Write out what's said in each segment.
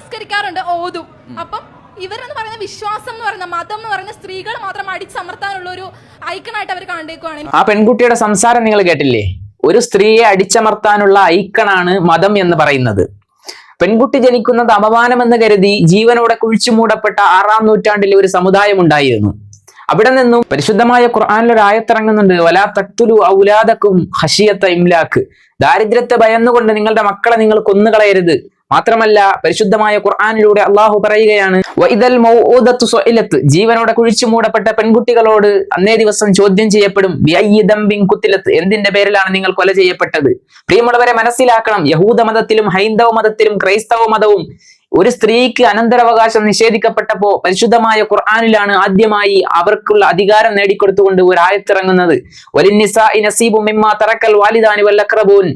നിസ്കരിക്കാറുണ്ട്, ഓതും. അപ്പം ഇവരെന്ന് പറയുന്ന വിശ്വാസം എന്ന് പറയുന്ന മതം എന്ന് പറയുന്ന സ്ത്രീകൾ മാത്രം അടിച്ചമർത്താനുള്ള ഒരു ഐക്കണായിട്ട് അവർ കണ്ടേക്കുവാണ്. ആ പെൺകുട്ടിയുടെ സംസാരം നിങ്ങൾ കേട്ടില്ലേ? ഒരു സ്ത്രീയെ അടിച്ചമർത്താനുള്ള ഐക്കണാണ് മതം എന്ന് പറയുന്നത്. പെൺകുട്ടി ജനിക്കുന്നത് അപമാനമെന്ന് കരുതി ജീവനോടെ കുഴിച്ചു മൂടപ്പെട്ട 6-ാം നൂറ്റാണ്ടിലെ ഒരു സമുദായം ഉണ്ടായിരുന്നു. അവിടെ നിന്നും പരിശുദ്ധമായ ഖുർആനിലൊരു ആയത്തിറങ്ങുന്നുണ്ട്, വലാ തഖ്തുലു ഔലാദക്കും ഖശിയത ഇംലാക്ക്. ദാരിദ്ര്യത്തെ ഭയന്നുകൊണ്ട് നിങ്ങളുടെ മക്കളെ നിങ്ങൾ കൊന്നുകളയരുത്. മാത്രമല്ല പരിശുദ്ധമായ ഖുർആനിലൂടെ അള്ളാഹു പറയുകയാണ്, വഇദൽ മൗഊദത്തു സുഇലത്ത്, ജീവനോടെ കുഴിച്ചു മൂടപ്പെട്ട പെൺകുട്ടികളോട് അന്നേ ദിവസം ചോദ്യം ചെയ്യപ്പെടും, ബിഅയ്യി ദംബിൻ ഖുതിലത്ത്, എന്തിന്റെ പേരിലാണ് നിങ്ങൾ കൊല ചെയ്യപ്പെട്ടത്? പ്രിയമുള്ളവരെ, മനസ്സിലാക്കണം, യഹൂദ മതത്തിലും ഹൈന്ദവ മതത്തിലും ക്രൈസ്തവ മതവും ഒരു സ്ത്രീക്ക് അനന്തരാവകാശം നിഷേധിക്കപ്പെട്ടപ്പോ പരിശുദ്ധമായ ഖുർആനിലാണ് ആദ്യമായി അവർക്കുള്ള അധികാരം നേടിക്കൊടുത്തുകൊണ്ട് ഒരു ആയത്തിറങ്ങുന്നത്, വലിന്നിസാഇ നസീബും മിമ്മാ തറക്കൽ വാലിദാനി വൽ അഖ്റബൂൻ,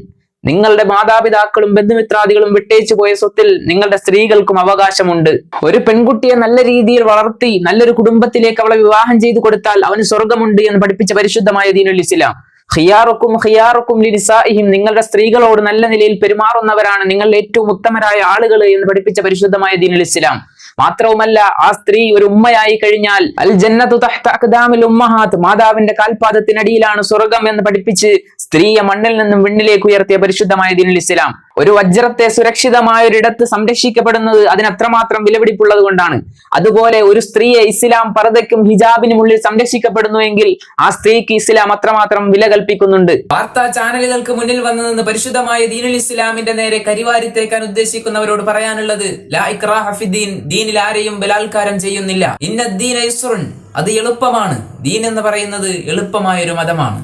നിങ്ങളുടെ മാതാപിതാക്കളും ബന്ധുമിത്രാദികളും വിട്ടേച്ചു പോയ സ്വത്തിൽ നിങ്ങളുടെ സ്ത്രീകൾക്കും അവകാശമുണ്ട്. ഒരു പെൺകുട്ടിയെ നല്ല രീതിയിൽ വളർത്തി നല്ലൊരു കുടുംബത്തിലേക്ക് അവളെ വിവാഹം ചെയ്തു കൊടുത്താൽ അവന് സ്വർഗമുണ്ട് എന്ന് പഠിപ്പിച്ച പരിശുദ്ധമായ ദീനുൽ ഇസ്ലാം. ഖിയാറുക്കും ഖിയാറുക്കും ലിനിസാഇഹിം, നിങ്ങളുടെ സ്ത്രീകളോട് നല്ല നിലയിൽ പെരുമാറുന്നവരാണ് നിങ്ങളുടെ ഏറ്റവും ഉത്തമരായ ആളുകൾ എന്ന് പഠിപ്പിച്ച പരിശുദ്ധമായ ദീനുൽ ഇസ്ലാം. മാത്രവുമല്ല, ആ സ്ത്രീ ഒരു ഉമ്മയായി കഴിഞ്ഞാൽ അൽ ജന്നത്തു തഹ്ത അഖ്ദാമിൽ ഉമ്മഹാത്ത്, മാതാവിന്റെ കാൽപാദത്തിനടിയിലാണ് സ്വർഗം എന്ന് പഠിപ്പിച്ച് സ്ത്രീയെ മണ്ണിൽ നിന്നും വിണ്ണിലേക്ക് ഉയർത്തിയ പരിശുദ്ധമായ ദീനുൽ ഇസ്ലാം. ഒരു വജ്രത്തെ സുരക്ഷിതമായ ഒരിടത്ത് സംരക്ഷിക്കപ്പെടുന്നത് അതിന് അത്രമാത്രം വിലപിടിപ്പുള്ളത് കൊണ്ടാണ്. അതുപോലെ ഒരു സ്ത്രീയെ ഇസ്ലാം പർദ്ദയ്ക്കും ഹിജാബിനും ഉള്ളിൽ സംരക്ഷിക്കപ്പെടുന്നു എങ്കിൽ ആ സ്ത്രീക്ക് ഇസ്ലാം അത്രമാത്രം വില കൽപ്പിക്കുന്നുണ്ട്. വാർത്താ ചാനലുകൾക്ക് മുന്നിൽ വന്നു നിന്ന് പരിശുദ്ധമായ ദീനുൽ ഇസ്ലാമിന്റെ നേരെ കരിവാരിത്തേക്കാൻ ഉദ്ദേശിക്കുന്നവരോട് പറയാനുള്ളത്, ലാ ഇക്റാഹ ഫിദ്ദീൻ, ദീനിൽ ആരെയും ബലാത്കാരം ചെയ്യുന്നില്ല. ഇന്നദ്ദീന യുസ്റുൻ, അത് എളുപ്പമാണ്. ദീൻ എന്ന് പറയുന്നത് എളുപ്പമായ ഒരു മതമാണ്.